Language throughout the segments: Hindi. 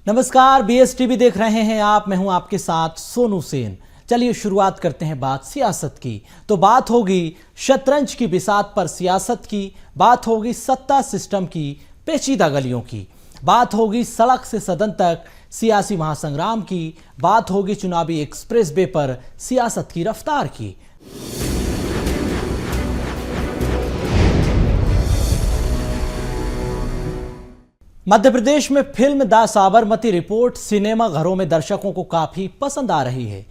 नमस्कार, BSTV देख रहे हैं आप। मैं हूं आपके साथ सोनू सेन। चलिए शुरुआत करते हैं बात सियासत की। तो बात होगी शतरंज की बिसात पर सियासत की, बात होगी सत्ता सिस्टम की पेचीदा गलियों की, बात होगी सड़क से सदन तक सियासी महासंग्राम की, बात होगी चुनावी एक्सप्रेस वे पर सियासत की रफ्तार की। मध्य प्रदेश में film the Sabarmati report cinema घरों में दर्शकों को काफी पसंद आ रही है।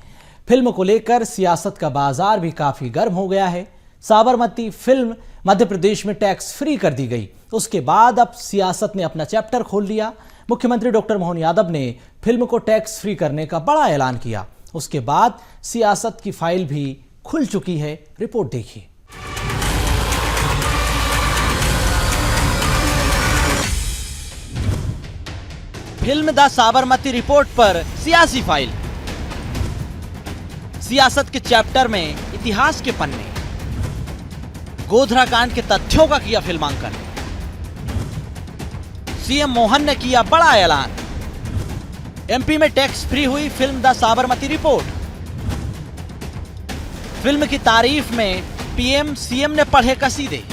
फिल्म को लेकर सियासत का बाजार भी काफी गर्म हो गया है। साबरमती फिल्म मध्य प्रदेश में टैक्स फ्री कर दी गई। उसके बाद अब सियासत ने अपना चैप्टर खोल लिया। मुख्यमंत्री डॉक्टर मोहन यादव ने फिल्म को टैक्स फ्री करने का बड़ा ऐलान किया। उसके बाद सियासत की फाइल भी खुल चुकी है। रिपोर्ट देखिए। फिल्म द साबरमती रिपोर्ट पर सियासी फाइल। सियासत के चैप्टर में इतिहास के पन्ने। गोधरा कांड के तथ्यों का किया फिल्मांकन। सीएम मोहन ने किया बड़ा ऐलान। एमपी में टैक्स फ्री हुई film the Sabarmati report. Film की तारीफ में पीएम सीएम ने पढ़े कसीदे।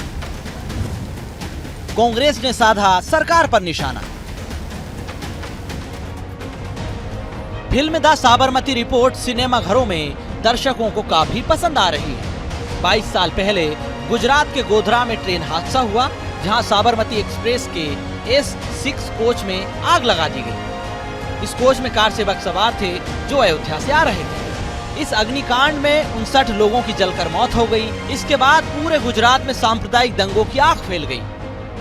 कांग्रेस ने साधा सरकार पर निशाना। Film the Sabarmati report cinema घरों में दर्शकों को काफी पसंद आ रही है। 22 साल पहले गुजरात के गोधरा में ट्रेन हादसा हुआ, जहां साबरमती एक्सप्रेस के S6 कोच में आग लगा दी गई। इस कोच में कार सेवक सवार थे जो अयोध्या से आ रहे थे। इस अग्निकांड में 59 लोगों की जलकर मौत हो गई। इसके बाद पूरे गुजरात में सांप्रदायिक दंगों की आग फैल गई।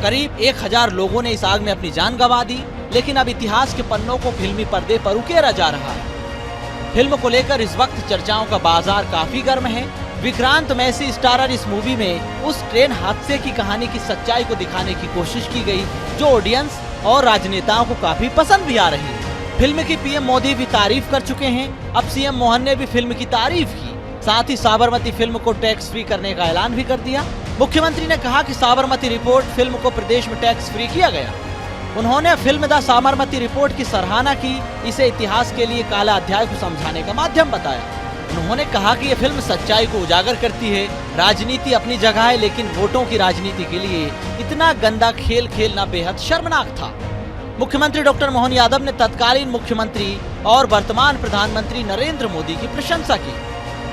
करीब 1000 लोगों ने इस आग में अपनी जान गंवा दी। लेकिन अब इतिहास के पन्नों को फिल्मी पर्दे पर उकेरा जा रहा है। फिल्म को लेकर इस वक्त चर्चाओं का बाजार काफी गर्म है। विक्रांत मैसी स्टारर इस मूवी में उस ट्रेन हादसे की कहानी की सच्चाई को दिखाने की कोशिश की गई, जो ऑडियंस और राजनेताओं को काफी पसंद भी आ रही है। फिल्म की पीएम मोदी भी तारीफ कर चुके हैं। अब सीएम मोहन ने भी फिल्म की तारीफ की। साथ ही साबरमती फिल्म को टैक्स फ्री करने का ऐलान भी कर दिया। मुख्यमंत्री ने कहा कि साबरमती रिपोर्ट फिल्म को प्रदेश में टैक्स फ्री किया गया। उन्होंने फिल्म द साबरमती रिपोर्ट की सराहना की। इसे इतिहास के लिए काला अध्याय को समझाने का माध्यम बताया। उन्होंने कहा कि यह फिल्म सच्चाई को उजागर करती है। राजनीति अपनी जगह है, लेकिन वोटों की राजनीति के लिए इतना गंदा खेल खेलना बेहद शर्मनाक था। मुख्यमंत्री डॉक्टर मोहन यादव ने तत्कालीन मुख्यमंत्री और वर्तमान प्रधानमंत्री नरेंद्र मोदी की प्रशंसा की।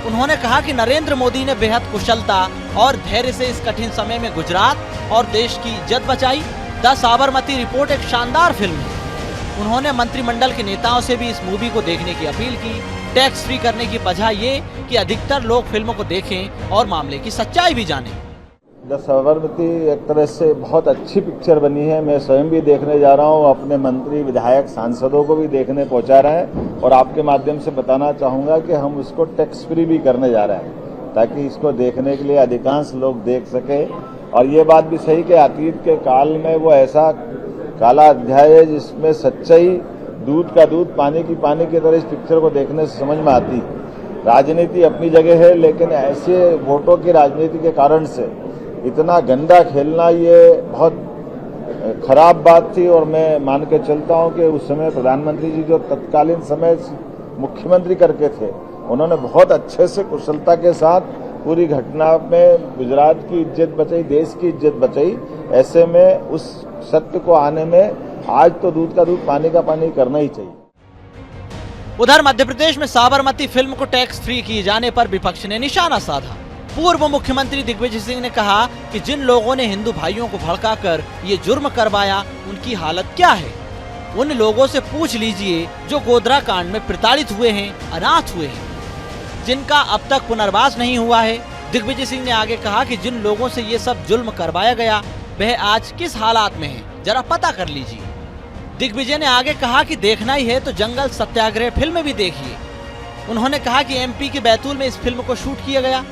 उन्होंने कहा कि नरेंद्र मोदी ने बेहद कुशलता और धैर्य से इस कठिन समय में गुजरात और देश की इज्जत बचाई। द साबरमती रिपोर्ट एक शानदार फिल्म है। उन्होंने मंत्रिमंडल के नेताओं से भी इस मूवी को देखने की अपील की। टैक्स फ्री करने की वजह ये कि अधिकतर लोग फिल्मों को देखें और मामले की सच्चाई भी जानें। द साबरमती एक तरह से बहुत अच्छी पिक्चर बनी है। मैं स्वयं भी देखने जा रहा हूँ, अपने मंत्री विधायक सांसदों को भी देखने पहुंचा रहे हैं और आपके माध्यम से बताना चाहूंगा कि हम उसको टैक्स फ्री भी करने जा रहे हैं, ताकि इसको देखने के लिए अधिकांश लोग देख सके। और ये बात भी सही कि अतीत के काल में वो ऐसा काला अध्याय है जिसमें सच्चाई दूध का दूध पानी की पानी की तरह इस पिक्चर को देखने से समझ में आती। राजनीति अपनी जगह है, लेकिन ऐसे वोटों की राजनीति के कारण से इतना गंदा खेलना ये बहुत खराब बात थी। और मैं मान के चलता हूं कि उस समय प्रधानमंत्री जी जो तत्कालीन समय मुख्यमंत्री करके थे, उन्होंने बहुत अच्छे से कुशलता के साथ पूरी घटना में गुजरात की इज्जत बचाई, देश की इज्जत बचाई। ऐसे में उस सत्य को आने में आज तो दूध का दूध पानी का पानी करना ही चाहिए। उधर मध्य प्रदेश में साबरमती फिल्म को टैक्स फ्री किए जाने पर विपक्ष ने निशाना साधा। पूर्व मुख्यमंत्री दिग्विजय सिंह ने कहा कि जिन लोगों ने हिंदू भाइयों को भड़काकर ये जुर्म करवाया, उनकी हालत क्या है। उन लोगों से पूछ लीजिए जो गोधरा कांड में प्रताड़ित हुए हैं, अनाथ हुए हैं, जिनका अब तक पुनर्वास नहीं हुआ है। दिग्विजय सिंह ने आगे कहा कि जिन लोगों से ये सब जुल्म करवाया गया, वह आज किस हालात में है, जरा पता कर लीजिए। दिग्विजय ने आगे कहा कि देखना ही है तो जंगल सत्याग्रह फिल्म भी देखिए। उन्होंने कहा कि एमपी के बैतूल में इस फिल्म को शूट किया गया।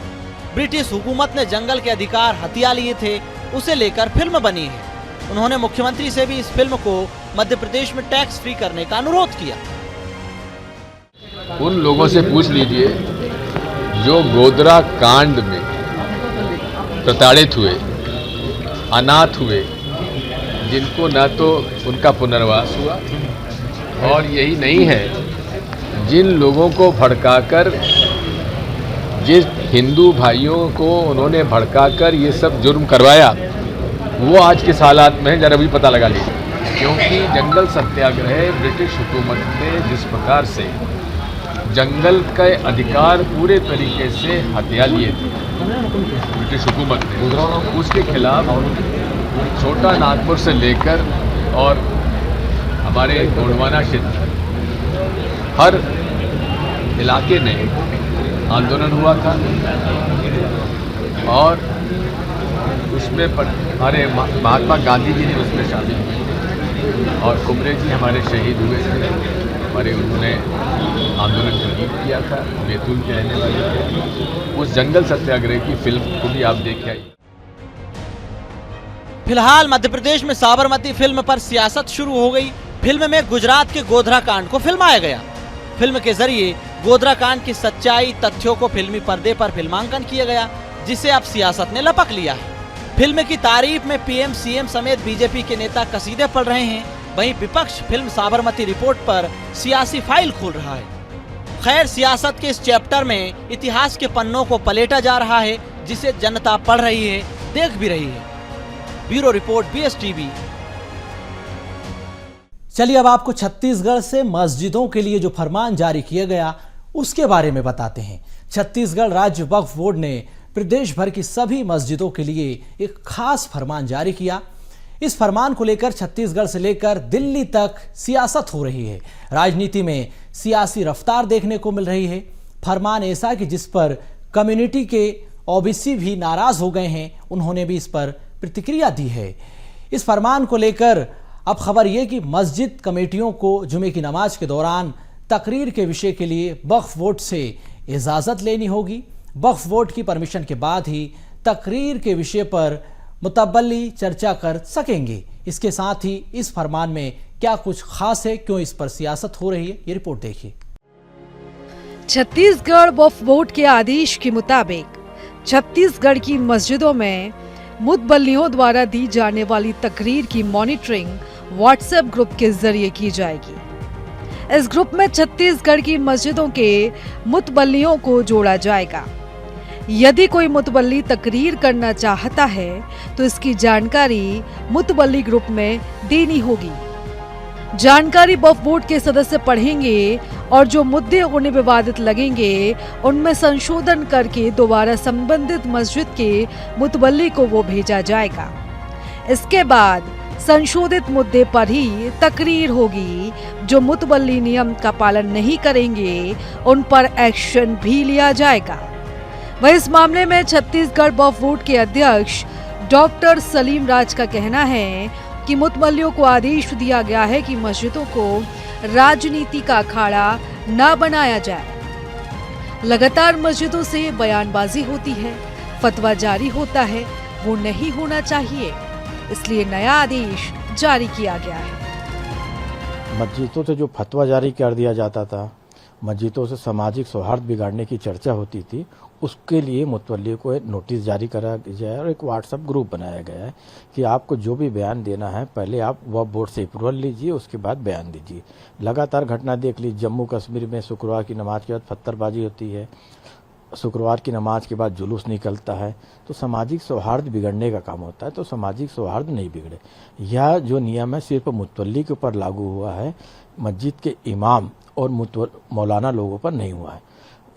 ब्रिटिश हुकूमत ने जंगल के अधिकार हथिया लिए थे, उसे लेकर फिल्म बनी है। उन्होंने मुख्यमंत्री से भी इस फिल्म को मध्य प्रदेश में टैक्स फ्री करने का अनुरोध किया। उन लोगों से पूछ लीजिए जो गोधरा कांड में प्रताड़ित हुए, अनाथ हुए, जिनको न तो उनका पुनर्वास हुआ और यही नहीं है, जिन लोगों को भड़काकर, जिस हिंदू भाइयों को उन्होंने भड़काकर ये सब जुर्म करवाया, वो आज किस हालात में है जरा भी पता लगा लीजिए। क्योंकि जंगल सत्याग्रह ब्रिटिश हुकूमत ने जिस प्रकार से जंगल के अधिकार पूरे तरीके से हथिया लिए थे ब्रिटिश हुकूमत ने, उसके खिलाफ छोटा नागपुर से लेकर और हमारे गोंडवाना क्षेत्र हर इलाके में आंदोलन हुआ था और उसमें हमारे महात्मा गांधी जी ने उसमें शामिल हुए और कुमरे जी हमारे शहीद हुए थे। हमारे उन्होंने आंदोलन को लीड किया था, बैतूल के रहने वाले थे। उस जंगल सत्याग्रह की फिल्म को भी आप देख आइए। फिलहाल मध्य प्रदेश में साबरमती फिल्म पर सियासत शुरू हो गई। फिल्म में गुजरात के गोधरा कांड को फिल्माया गया। फिल्म के जरिए गोधरा कांड की सच्चाई, तथ्यों को फिल्मी पर्दे पर फिल्मांकन किया गया, जिसे अब सियासत ने लपक लिया है। फिल्म की तारीफ में पीएम, सीएम समेत बीजेपी के नेता कसीदे पढ़ रहे हैं। वहीं विपक्ष फिल्म साबरमती रिपोर्ट पर सियासी फाइल खोल रहा है। खैर, सियासत के इस चैप्टर में इतिहास के पन्नों को पलेटा जा रहा है, जिसे जनता पढ़ रही है, देख भी रही है। Bureau report, BSTV। चलिए अब आपको छत्तीसगढ़ से मस्जिदों के लिए जो फरमान जारी किया गया उसके बारे में बताते हैं। छत्तीसगढ़ राज्य वक्फ बोर्ड ने प्रदेश भर की सभी मस्जिदों के लिए एक खास फरमान जारी किया। इस फरमान को लेकर छत्तीसगढ़ से लेकर दिल्ली तक सियासत हो रही है। राजनीति में सियासी रफ्तार देखने को मिल रही है। फरमान ऐसा कि जिस पर कम्युनिटी के OBC भी नाराज हो गए हैं, उन्होंने भी इस पर प्रतिक्रिया दी है। इस फरमान को लेकर अब खबर यह कि मस्जिद कमेटियों को जुमे की नमाज के दौरान तकरीर के विषय के लिए वक्फ बोर्ड से इजाज़त लेनी होगी। वक्फ बोर्ड की परमिशन के बाद ही तकरीर के विषय पर मुतबल्ली चर्चा कर सकेंगे। इसके साथ ही इस फरमान में क्या कुछ खास है, क्यों इस पर सियासत हो रही है, ये रिपोर्ट देखिए। छत्तीसगढ़ वक्फ बोर्ड के आदेश के मुताबिक छत्तीसगढ़ की मस्जिदों में मुतबल्लियों द्वारा दी जाने वाली तकरीर की मॉनिटरिंग व्हाट्सएप ग्रुप के जरिए की जाएगी। इस ग्रुप में छत्तीसगढ़ की मस्जिदों के मुतबल्लियों को जोड़ा जाएगा। यदि कोई मुतबल्ली तकरीर करना चाहता है तो इसकी जानकारी मुतबल्ली ग्रुप में देनी होगी। जानकारी वक्फ बोर्ड के सदस्य पढ़ेंगे और जो मुद्दे उन्हें विवादित लगेंगे उनमें संशोधन करके दोबारा संबंधित मस्जिद के मुतबल्ली को वो भेजा जाएगा। इसके बाद संशोधित मुद्दे पर ही तकरीर होगी। जो मुतबल्ली नियम का पालन नहीं करेंगे उन पर एक्शन भी लिया जाएगा। वह इस मामले में छत्तीसगढ़ वक्फ बोर्ड के अध्यक्ष डॉक्टर सलीम राज का कहना है कि मुतबल्लियों को आदेश दिया गया है कि मस्जिदों को राजनीति का अखाड़ा न बनाया जाए। लगातार मस्जिदों से बयानबाजी होती है, फतवा जारी होता है, वो नहीं होना चाहिए, इसलिए नया आदेश जारी किया गया है। मस्जिदों से जो फतवा जारी कर दिया जाता था, मस्जिदों से सामाजिक सौहार्द बिगाड़ने की चर्चा होती थी, उसके लिए मुतवल्ली को एक नोटिस जारी करा जाए और एक व्हाट्सएप ग्रुप बनाया गया है कि आपको जो भी बयान देना है पहले आप वक्फ बोर्ड से अप्रूवल लीजिए, उसके बाद बयान दीजिए। लगातार घटना देख लीजिए, जम्मू कश्मीर में शुक्रवार की नमाज के बाद पत्थरबाजी होती है, शुक्रवार की नमाज के बाद जुलूस निकलता है, तो सामाजिक सौहार्द बिगड़ने का काम होता है। तो सामाजिक सौहार्द नहीं बिगड़े, यह जो नियम है सिर्फ मुतवल्ली के ऊपर लागू हुआ है, मस्जिद के इमाम और मौलाना लोगों पर नहीं हुआ है।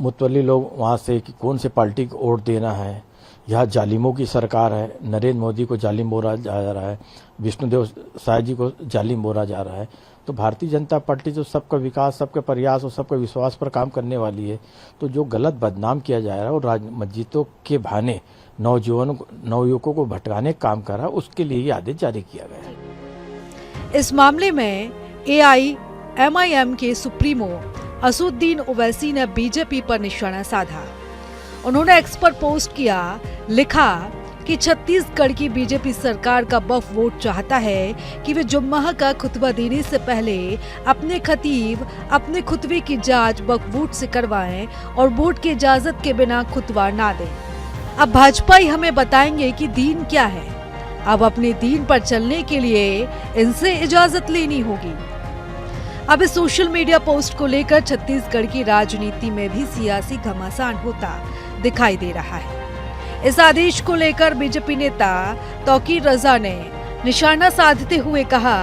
मुतवल्ली लोग वहाँ से कि कौन से पार्टी को वोट देना है, यह जालिमों की सरकार है, नरेंद्र मोदी को जालिम बोला जा रहा है, विष्णुदेव साय जी को जालिम बोला जा रहा है। तो भारतीय जनता पार्टी जो सबका विकास, सबके प्रयास और सबके विश्वास पर काम करने वाली है, तो जो गलत बदनाम किया जा रहा है और मस्जिदों के बहाने नवयुवकों को भटकाने का काम कर रहा है, उसके लिए ये आदेश जारी किया गया है। इस मामले में AIMIM के सुप्रीमो असुद्दीन ओवैसी ने बीजेपी पर निशाना साधा। उन्होंने एक्स पर पोस्ट किया, लिखा कि छत्तीसगढ़ की बीजेपी सरकार का वक्फ बोर्ड चाहता है कि वे जुम्मा का खुतबा देने से पहले अपने खतीब अपने खुतबे की जांच वक्फ बोर्ड से करवाएं और बोर्ड की इजाजत के बिना खुतबा ना दें। अब भाजपा ही हमें बताएंगे कि दीन क्या है। अब अपने दीन पर चलने के लिए इनसे इजाजत लेनी होगी। अब इस सोशल मीडिया पोस्ट को लेकर छत्तीसगढ़ की राजनीति में भी सियासी घमासान होता दिखाई दे रहा है। इस आदेश को लेकर बीजेपी नेता तौकीर रजा ने निशाना साधते हुए कहा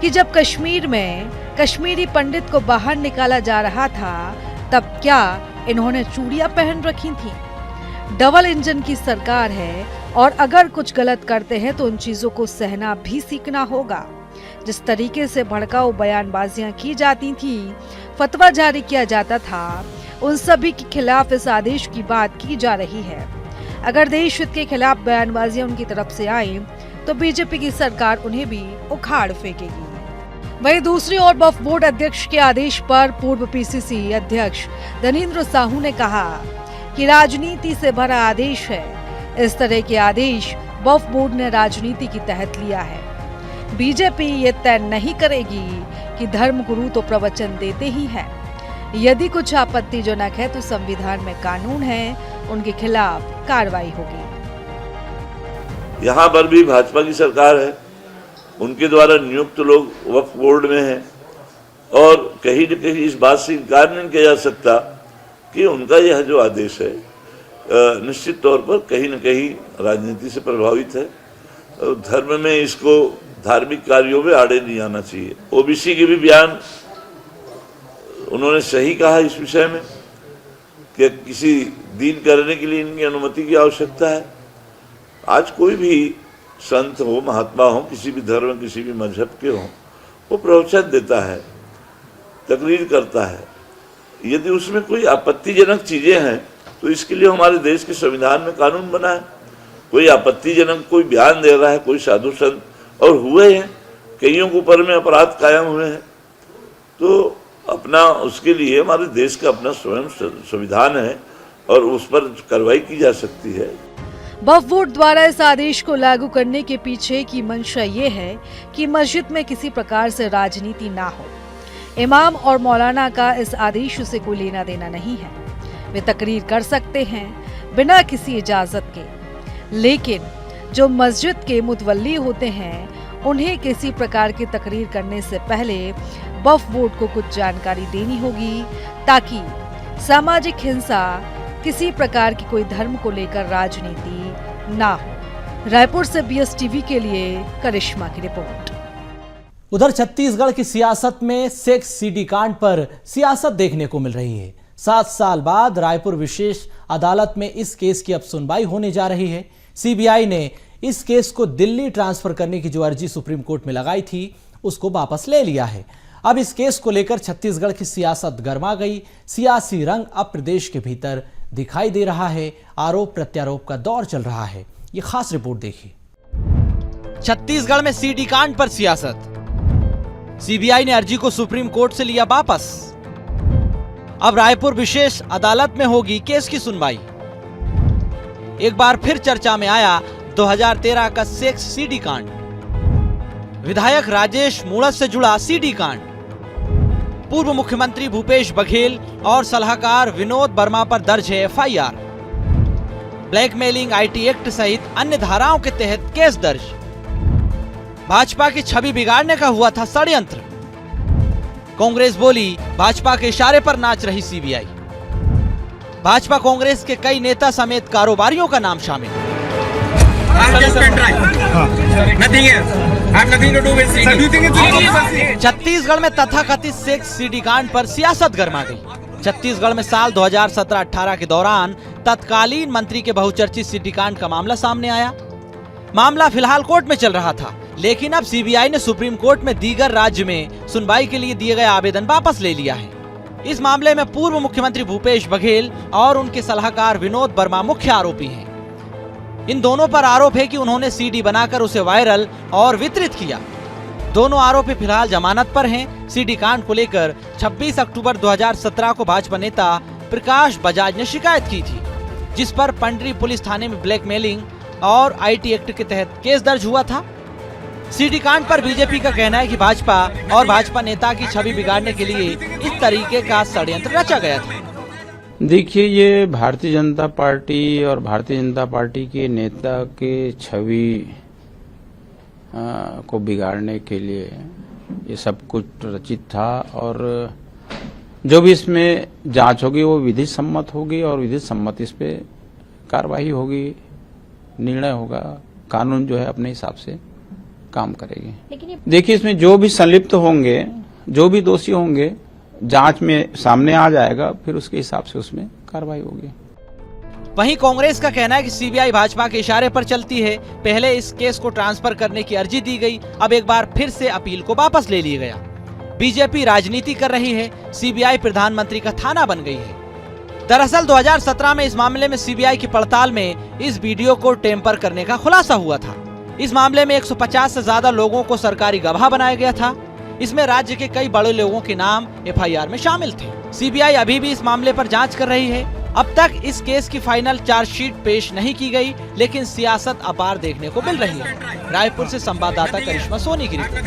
कि जब कश्मीर में कश्मीरी पंडित को बाहर निकाला जा रहा था तब क्या इन्होंने चूड़ियां पहन रखी थी। डबल इंजन की सरकार है और अगर कुछ गलत करते हैं तो उन चीजों को सहना भी सीखना होगा। जिस तरीके से भड़काऊ बयानबाजियां की जाती थी, फतवा जारी किया जाता था, उन सभी के खिलाफ इस आदेश की बात की जा रही है। अगर देश हित के खिलाफ बयानबाजियां उनकी तरफ से आए तो बीजेपी की सरकार उन्हें भी उखाड़ फेंकेगी। वहीं दूसरी ओर वक्फ बोर्ड अध्यक्ष के आदेश पर पूर्व पीसीसी अध्यक्ष धनेंद्र साहू ने कहा कि राजनीति से भरा आदेश है। इस तरह के आदेश वक्फ बोर्ड ने राजनीति के तहत लिया है। बीजेपी ये तय नहीं करेगी कि धर्मगुरु तो प्रवचन देते ही हैं। यदि कुछ आपत्तिजनक है तो संविधान में कानून है, उनके खिलाफ कार्रवाई होगी। यहाँ पर भी भाजपा की सरकार है, उनके द्वारा नियुक्त लोग वक्फ बोर्ड में हैं और कहीं न कहीं इस बात से इनकार नहीं किया जा सकता कि उनका यह जो आदेश है निश्चित तौर पर कहीं न कहीं राजनीति से प्रभावित है। धर्म में इसको धार्मिक कार्यों में आड़े नहीं आना चाहिए। ओबीसी के भी बयान उन्होंने सही कहा इस विषय में कि किसी दीन करने के लिए इनकी अनुमति की आवश्यकता है। आज कोई भी संत हो, महात्मा हो, किसी भी धर्म, किसी भी मजहब के हो, वो प्रवचन देता है, तकरीर करता है। यदि उसमें कोई आपत्तिजनक चीजें हैं तो इसके लिए हमारे देश के संविधान में कानून बना है। कोई आपत्तिजनक कोई बयान दे रहा है, कोई साधु संत, और हुए हैं, कईयों के ऊपर में अपराध कायम हुए हैं, तो अपना उसके लिए हमारे देश का अपना स्वयं संविधान है और उस पर कार्रवाई की जा सकती है। वक्फ बोर्ड द्वारा इस आदेश को लागू करने के पीछे की मंशा ये है कि मस्जिद में किसी प्रकार से राजनीति ना हो। इमाम और मौलाना का इस आदेश से कोई लेना देना नहीं है। वे तकरीर कर सकते हैं बिना किसी इजाजत के, लेकिन जो मस्जिद के मुतवल्ली होते हैं उन्हें किसी प्रकार की तकरीर करने से पहले वक्फ बोर्ड को कुछ जानकारी देनी होगी ताकि सामाजिक हिंसा, किसी प्रकार की कोई धर्म को लेकर राजनीति ना हो। रायपुर से BSTV के लिए करिश्मा की रिपोर्ट। उधर छत्तीसगढ़ की सियासत में सेक्स सीडी कांड पर सियासत देखने को मिल रही है। 7 साल बाद रायपुर विशेष अदालत में इस केस की अब सुनवाई होने जा रही है। सीबीआई ने इस केस को दिल्ली ट्रांसफर करने की जो अर्जी सुप्रीम कोर्ट में लगाई थी उसको वापस ले लिया है। अब इस केस को लेकर छत्तीसगढ़ की सियासत गर्मा गई। सियासी रंग अब प्रदेश के भीतर दिखाई दे रहा है। आरोप प्रत्यारोप का दौर चल रहा है। ये खास रिपोर्ट देखिए। छत्तीसगढ़ में सीडी कांड पर सियासत। सीबीआई ने अर्जी को सुप्रीम कोर्ट से लिया वापस। अब रायपुर विशेष अदालत में होगी केस की सुनवाई। एक बार फिर चर्चा में आया 2013 का सेक्स सीडी कांड। विधायक राजेश मूणत से जुड़ा सीडी कांड। पूर्व मुख्यमंत्री भूपेश बघेल और सलाहकार विनोद वर्मा पर दर्ज है एफआईआर। ब्लैकमेलिंग आईटी एक्ट सहित अन्य धाराओं के तहत केस दर्ज। भाजपा की छवि बिगाड़ने का हुआ था षड्यंत्र। कांग्रेस बोली भाजपा के इशारे पर नाच रही सीबीआई। भाजपा कांग्रेस के कई नेता समेत कारोबारियों का नाम शामिल। छत्तीसगढ़ में तथाकथित सेक्स सीडी कांड पर सियासत गर्मा गई। छत्तीसगढ़ में साल 2017-18 के दौरान तत्कालीन मंत्री के बहुचर्चित सीडी कांड का मामला सामने आया। मामला फिलहाल कोर्ट में चल रहा था, लेकिन अब सीबीआई ने सुप्रीम कोर्ट में दीगर राज्य में सुनवाई के लिए दिए गए आवेदन वापस ले लिया है। इस मामले में पूर्व मुख्यमंत्री भूपेश बघेल और उनके सलाहकार विनोद वर्मा मुख्य आरोपी हैं। इन दोनों पर आरोप है कि उन्होंने सीडी बनाकर उसे वायरल और वितरित किया। दोनों आरोपी फिलहाल जमानत पर हैं। सीडी कांड को लेकर 26 अक्टूबर 2017 को भाजपा नेता प्रकाश बजाज ने शिकायत की थी, जिस पर पंडरी पुलिस थाने में ब्लैकमेलिंग और आईटी एक्ट के तहत केस दर्ज हुआ था। सीडी कांड पर बीजेपी का कहना है कि भाजपा और भाजपा नेता की छवि बिगाड़ने के लिए इस तरीके का षड्यंत्र रचा गया था। देखिए, ये भारतीय जनता पार्टी और भारतीय जनता पार्टी के नेता के छवि को बिगाड़ने के लिए ये सब कुछ रचित था और जो भी इसमें जांच होगी वो विधि सम्मत होगी और विधि सम्मत इस पे कार्रवाई होगी, निर्णय होगा, कानून जो है अपने हिसाब से काम करेगी। देखिए इसमें जो भी संलिप्त होंगे, जो भी दोषी होंगे, जांच में सामने आ जाएगा, फिर उसके हिसाब से उसमें कार्रवाई होगी। वहीं कांग्रेस का कहना है कि सीबीआई भाजपा के इशारे पर चलती है। पहले इस केस को ट्रांसफर करने की अर्जी दी गई, अब एक बार फिर से अपील को वापस ले लिया गया। बीजेपी राजनीति कर रही है, सीबीआई प्रधानमंत्री का थाना बन गई है। दरअसल 2017 में इस मामले में सीबीआई की पड़ताल में इस वीडियो को टेम्पर करने का खुलासा हुआ था। इस मामले में 150 से ज्यादा लोगों को सरकारी गवाह बनाया गया था। इसमें राज्य के कई बड़े लोगों के नाम एफआईआर में शामिल थे। सीबीआई अभी भी इस मामले पर जांच कर रही है। अब तक इस केस की फाइनल चार्जशीट पेश नहीं की गई, लेकिन सियासत अपार देखने को मिल रही है। रायपुर से संवाददाता करिश्मा सोनी की रिपोर्ट।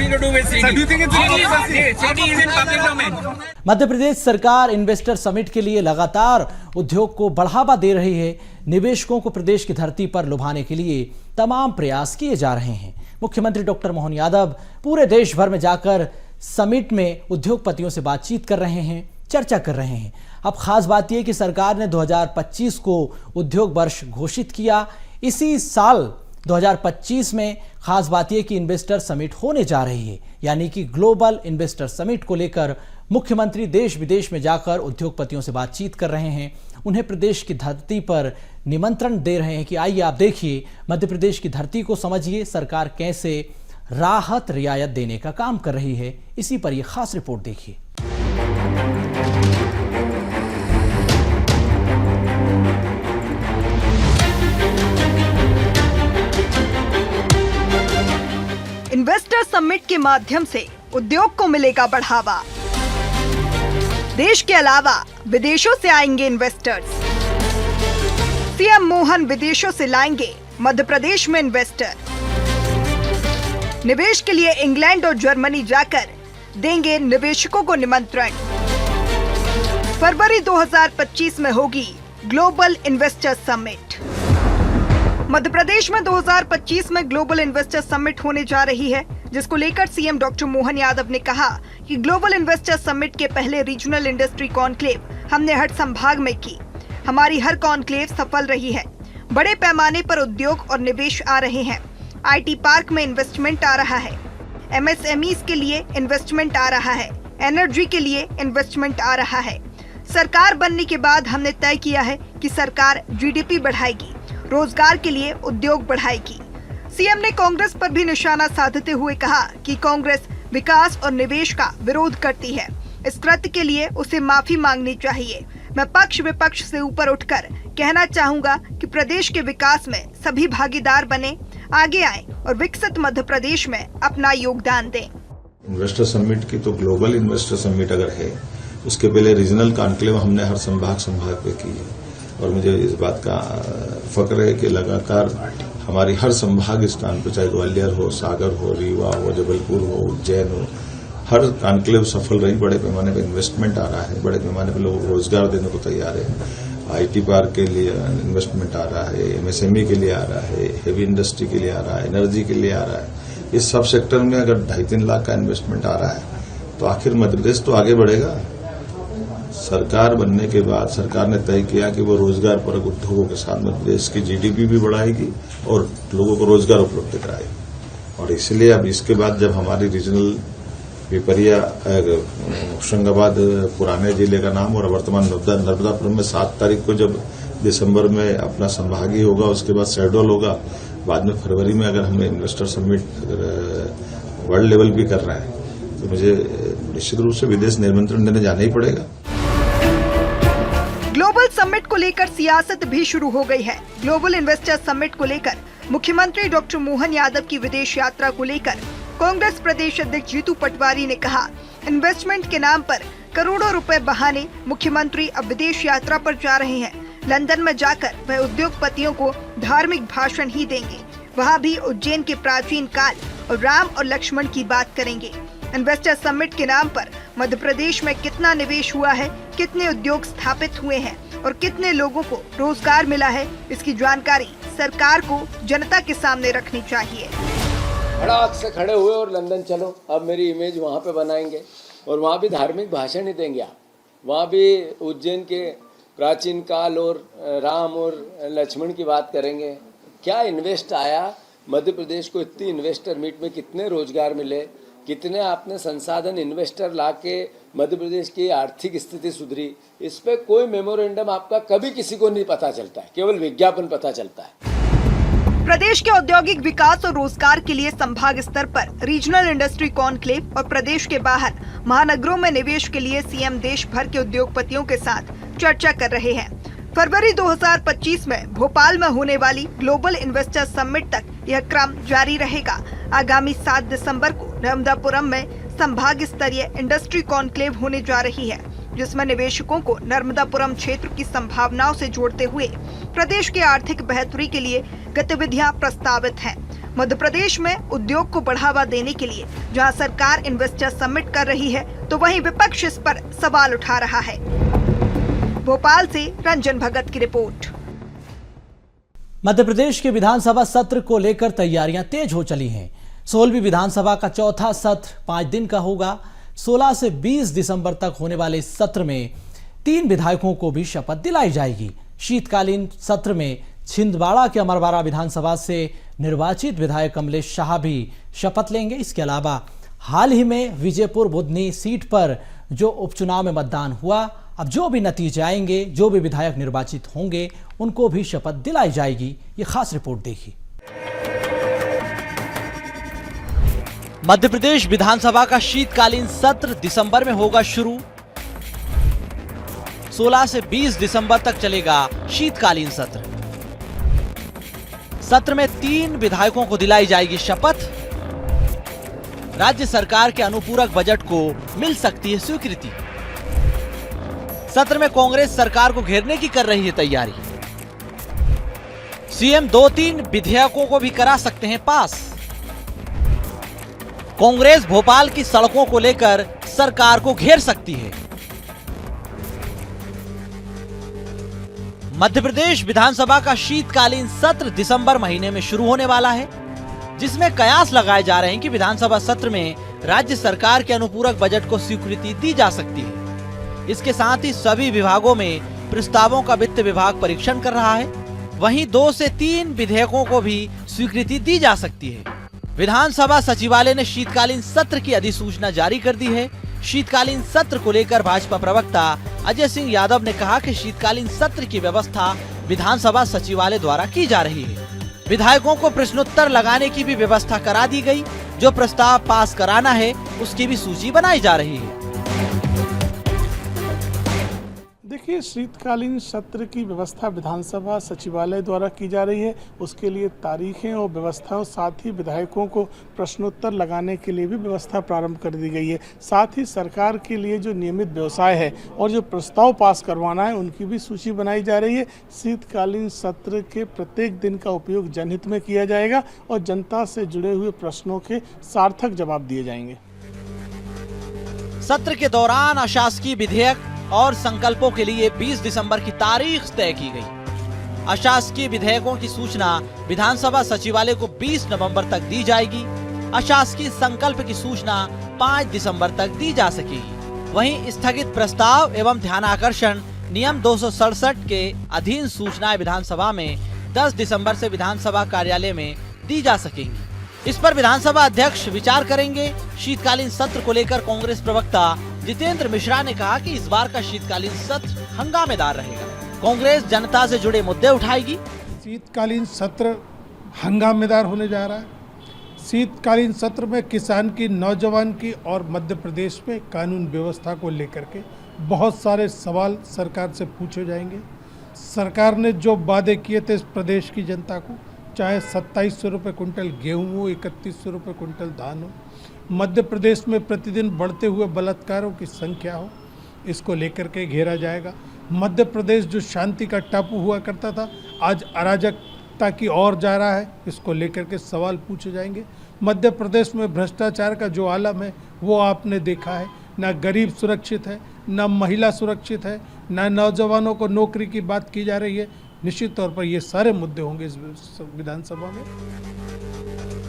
मध्य प्रदेश सरकार इन्वेस्टर समिट के लिए लगातार उद्योग को बढ़ावा दे रही है। निवेशकों को प्रदेश की धरती पर लुभाने के लिए तमाम प्रयास किए जा रहे हैं। मुख्यमंत्री डॉक्टर मोहन यादव पूरे देश भर में जाकर समिट में उद्योगपतियों से बातचीत कर रहे हैं, चर्चा कर रहे हैं। अब खास बात यह कि सरकार ने 2025 को उद्योग वर्ष घोषित किया। इसी साल 2025 में खास बात यह कि इन्वेस्टर समिट होने जा रही है, यानी कि ग्लोबल इन्वेस्टर समिट को लेकर मुख्यमंत्री देश विदेश में जाकर उद्योगपतियों से बातचीत कर रहे हैं। उन्हें प्रदेश की धरती पर निमंत्रण दे रहे हैं कि आइए आप देखिए, मध्य प्रदेश की धरती को समझिए, सरकार कैसे राहत रियायत देने का काम कर रही है। इसी पर यह खास रिपोर्ट देखिए। इन्वेस्टर समिट के माध्यम से उद्योग को मिलेगा बढ़ावा। देश के अलावा विदेशों से आएंगे इन्वेस्टर्स। सीएम मोहन विदेशों से लाएंगे मध्य प्रदेश में इन्वेस्टर। निवेश के लिए इंग्लैंड और जर्मनी जाकर देंगे निवेशकों को निमंत्रण। फरवरी 2025 में होगी global investor summit. Madhya Pradesh में 2025 में ग्लोबल इन्वेस्टर समिट होने जा रही है, जिसको लेकर सीएम डॉक्टर मोहन यादव ने कहा कि ग्लोबल इन्वेस्टर समिट के पहले रीजनल इंडस्ट्री कॉन्क्लेव हमने हर संभाग में की। हमारी हर कॉन्क्लेव सफल रही है। बड़े पैमाने पर उद्योग और निवेश आ रहे हैं। आईटी पार्क में इन्वेस्टमेंट आ रहा है, एमएसएमईज के लिए इन्वेस्टमेंट आ रहा है, एनर्जी के लिए इन्वेस्टमेंट आ रहा है। सरकार बनने के बाद हमने तय किया है कि सरकार जीडीपी बढ़ाएगी, रोजगार के लिए उद्योग बढ़ाएगी। सीएम ने कांग्रेस पर भी निशाना साधते हुए कहा कि कांग्रेस विकास और निवेश का विरोध करती है। इस कृत्य के लिए उसे माफी मांगनी चाहिए। मैं पक्ष विपक्ष से ऊपर उठकर कहना चाहूंगा कि प्रदेश के विकास में सभी भागीदार बने, आगे आए और विकसित मध्य प्रदेश में अपना योगदान दें। इन्वेस्टर समिट की तो ग्लोबल इन्वेस्टर समिट अगर है, उसके पहले रीजनल कॉन्क्लेव हमने हर संभाग पे की है और मुझे इस बात का फक्र है कि लगातार हमारी हर संभाग स्थान पर, चाहे ग्वालियर हो, सागर हो, रीवा हो, जबलपुर हो, उज्जैन हो, हर कॉन्क्लेव सफल रही। बड़े पैमाने पर इन्वेस्टमेंट आ रहा है, बड़े पैमाने पर लोग रोजगार देने को तैयार है। आईटी पार्क के लिए इन्वेस्टमेंट आ रहा है, एमएसएमई के लिए आ रहा है, हेवी इंडस्ट्री के लिए आ रहा है, एनर्जी के लिए आ रहा है। इस सब सेक्टर में अगर 2.5-3 लाख का इन्वेस्टमेंट आ रहा है तो आखिर मध्य प्रदेश तो आगे बढ़ेगा। सरकार बनने के बाद सरकार ने तय किया कि वो रोजगार परक उद्योगों के साथ मध्य प्रदेश की जीडीपी भी बढ़ाएगी और लोगों को रोजगार उपलब्ध कराएगी। और इसलिए अब इसके बाद जब हमारी रीजनल पिपरिया, होशंगाबाद पुराने जिले का नाम और वर्तमान नर्मदापुरम में 7 तारीख को जब दिसंबर में अपना संभागीय होगा, उसके बाद शेड्यूल होगा, बाद में फरवरी में अगर हमें इन्वेस्टर समिट वर्ल्ड लेवल भी कर रहा है तो मुझे निश्चित रूप से विदेश निमंत्रण देने जाना ही पड़ेगा। ग्लोबल समिट को लेकर सियासत भी शुरू हो गई है। ग्लोबल इन्वेस्टर समिट को लेकर मुख्यमंत्री डॉक्टर मोहन यादव की विदेश यात्रा को लेकर कांग्रेस प्रदेश अध्यक्ष जीतू पटवारी ने कहा, इन्वेस्टमेंट के नाम पर करोड़ों रुपए बहाने मुख्यमंत्री अब विदेश यात्रा पर जा रहे हैं। लंदन में जाकर वह उद्योगपतियों को धार्मिक भाषण ही देंगे। वहां भी उज्जैन के प्राचीन काल और राम और लक्ष्मण की बात करेंगे। इन्वेस्टर समिट के नाम पर मध्य प्रदेश में कितना निवेश हुआ है, कितने उद्योग स्थापित हुए हैं और कितने लोगों को रोजगार मिला है, इसकी जानकारी सरकार को जनता के सामने रखनी चाहिए। खड़ाक से खड़े हुए और लंदन चलो, अब मेरी इमेज वहाँ पे बनाएंगे और वहाँ भी धार्मिक भाषण ही देंगे आप। वहाँ भी उज्जैन के प्राचीन काल और राम और लक्ष्मण की बात करेंगे। क्या इन्वेस्ट आया मध्य प्रदेश को, इतनी इन्वेस्टर मीट में कितने रोजगार मिले, कितने आपने संसाधन इन्वेस्टर लाके मध्य प्रदेश की आर्थिक स्थिति सुधरी, इस पे कोई मेमोरेंडम आपका कभी किसी को नहीं पता चलता है, केवल विज्ञापन पता चलता है। प्रदेश के औद्योगिक विकास और रोजगार के लिए संभाग स्तर पर रीजनल इंडस्ट्री कॉन्क्लेव और प्रदेश के बाहर महानगरों में निवेश के लिए सीएम देश भर के उद्योगपतियों के साथ चर्चा कर रहे हैं। फरवरी 2025 में भोपाल में होने वाली ग्लोबल इन्वेस्टर समिट तक यह क्रम जारी रहेगा। आगामी 7 दिसंबर को नर्मदापुरम में संभाग स्तरीय इंडस्ट्री कॉन्क्लेव होने जा रही है, जिसमें निवेशकों को नर्मदापुरम क्षेत्र की संभावनाओं से जोड़ते हुए प्रदेश की आर्थिक बेहतरी के लिए गतिविधियां प्रस्तावित हैं। मध्य प्रदेश में उद्योग को बढ़ावा देने के लिए जहां सरकार इन्वेस्टर समिट कर रही है, तो वहीं विपक्ष इस पर सवाल उठा रहा है। भोपाल से रंजन भगत की रिपोर्ट। मध्य प्रदेश के विधानसभा सत्र को लेकर तैयारियां तेज हो चली हैं। 16वीं विधानसभा का चौथा सत्र 5 दिन का होगा। 16 से 20 दिसंबर तक होने वाले इस सत्र में 3 विधायकों को भी शपथ दिलाई जाएगी। शीतकालीन सत्र में छिंदवाड़ा के अमरवाड़ा विधानसभा से निर्वाचित विधायक कमलेश शाह भी शपथ लेंगे। इसके अलावा हाल ही में विजयपुर बुधनी सीट पर जो उपचुनाव में मतदान हुआ, अब जो भी नतीजे आएंगे, जो भी विधायक निर्वाचित होंगे, उनको भी शपथ दिलाई जाएगी। ये खास रिपोर्ट देखिए। मध्य प्रदेश विधानसभा का शीतकालीन सत्र दिसंबर में होगा शुरू। 16 से 20 दिसंबर तक चलेगा शीतकालीन सत्र। सत्र में 3 विधायकों को दिलाई जाएगी शपथ। राज्य सरकार के अनुपूरक बजट को मिल सकती है स्वीकृति। सत्र में कांग्रेस सरकार को घेरने की कर रही है तैयारी। सीएम 2-3 विधेयकों को भी करा सकते हैं पास। कांग्रेस भोपाल की सड़कों को लेकर सरकार को घेर सकती है। मध्य प्रदेश विधानसभा का शीतकालीन सत्र दिसंबर महीने में शुरू होने वाला है, जिसमें कयास लगाए जा रहे हैं कि विधानसभा सत्र में राज्य सरकार के अनुपूरक बजट को स्वीकृति दी जा सकती है। इसके साथ ही सभी विभागों में प्रस्तावों का वित्त विभाग परीक्षण कर रहा है। वहीं 2 से 3 विधेयकों को भी स्वीकृति दी जा सकती है। विधानसभा सचिवालय ने शीतकालीन सत्र की अधिसूचना जारी कर दी है। शीतकालीन सत्र को लेकर भाजपा प्रवक्ता अजय सिंह यादव ने कहा कि शीतकालीन सत्र की व्यवस्था विधानसभा सचिवालय द्वारा की जा रही है। विधायकों को प्रश्नोत्तर लगाने की भी व्यवस्था करा दी गई। जो प्रस्ताव पास कराना है उसकी भी सूची बनाई जा रही है। देखिए, शीतकालीन सत्र की व्यवस्था विधानसभा सचिवालय द्वारा की जा रही है। उसके लिए तारीखें और व्यवस्थाओं, साथ ही विधायकों को प्रश्नोत्तर लगाने के लिए भी व्यवस्था प्रारंभ कर दी गई है। साथ ही सरकार के लिए जो नियमित व्यवसाय है और जो प्रस्ताव पास करवाना है, उनकी भी सूची बनाई जा रही है। शीतकालीन सत्र के प्रत्येक दिन का उपयोग जनहित में किया जाएगा और जनता से जुड़े हुए प्रश्नों के सार्थक जवाब दिए जाएंगे। सत्र के दौरान अशासकीय विधेयक और संकल्पों के लिए 20 दिसंबर की तारीख तय की गई। अशासकीय विधेयकों की सूचना विधानसभा सचिवालय को 20 नवंबर तक दी जाएगी। अशासकीय संकल्प की सूचना 5 दिसंबर तक दी जा सकेगी। वहीं स्थगित प्रस्ताव एवं ध्यानाकर्षण नियम 267 के अधीन सूचनाएं विधानसभा में 10 दिसंबर से विधानसभा कार्यालय में दी जा सकेंगी। इस पर विधानसभा अध्यक्ष विचार करेंगे। शीतकालीन सत्र को लेकर कांग्रेस प्रवक्ता जितेंद्र मिश्रा ने कहा कि इस बार का शीतकालीन सत्र हंगामेदार रहेगा। कांग्रेस जनता से जुड़े मुद्दे उठाएगी। शीतकालीन सत्र हंगामेदार होने जा रहा है। शीतकालीन सत्र में किसान की, नौजवान की और मध्य प्रदेश में कानून व्यवस्था को लेकर के बहुत सारे सवाल सरकार से पूछे जाएंगे। सरकार ने जो वादे किए थे इस प्रदेश की जनता को, चाहे 2700 रुपये कुंटल गेहूँ हो, 3100 रुपये कुंटल धान हो, मध्य प्रदेश में प्रतिदिन बढ़ते हुए बलात्कारों की संख्या हो, इसको लेकर के घेरा जाएगा। मध्य प्रदेश जो शांति का टापू हुआ करता था, आज अराजकता की ओर जा रहा है, इसको लेकर के सवाल पूछे जाएंगे। मध्य प्रदेश में भ्रष्टाचार का जो आलम है वो आपने देखा है। ना गरीब सुरक्षित है, ना महिला सुरक्षित है, ना नौजवानों को नौकरी की बात की जा रही है। निश्चित तौर पर ये सारे मुद्दे होंगे इस विधानसभा में।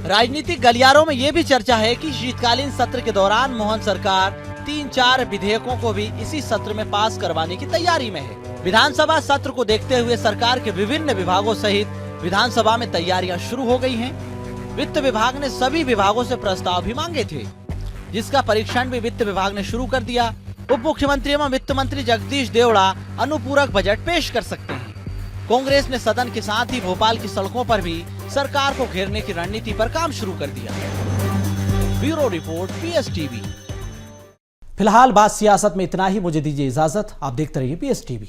राजनीतिक गलियारों में ये भी चर्चा है कि शीतकालीन सत्र के दौरान मोहन सरकार 3-4 विधेयकों को भी इसी सत्र में पास करवाने की तैयारी में है। विधानसभा सत्र को देखते हुए सरकार के विभिन्न विभागों सहित विधानसभा में तैयारियां शुरू हो गई हैं। वित्त विभाग ने सभी विभागों से प्रस्ताव भी मांगे थे, जिसका परीक्षण भी वित्त विभाग ने शुरू कर दिया। उप मुख्यमंत्री एवं वित्त मंत्री जगदीश देवड़ा अनुपूरक बजट पेश कर सकते हैं। कांग्रेस ने सदन के साथ ही भोपाल की सड़कों पर भी सरकार को घेरने की रणनीति पर काम शुरू कर दिया। Bureau report, PSTV। फिलहाल बात सियासत में इतना ही। मुझे दीजिए इजाजत। आप देखते रहिए PSTV।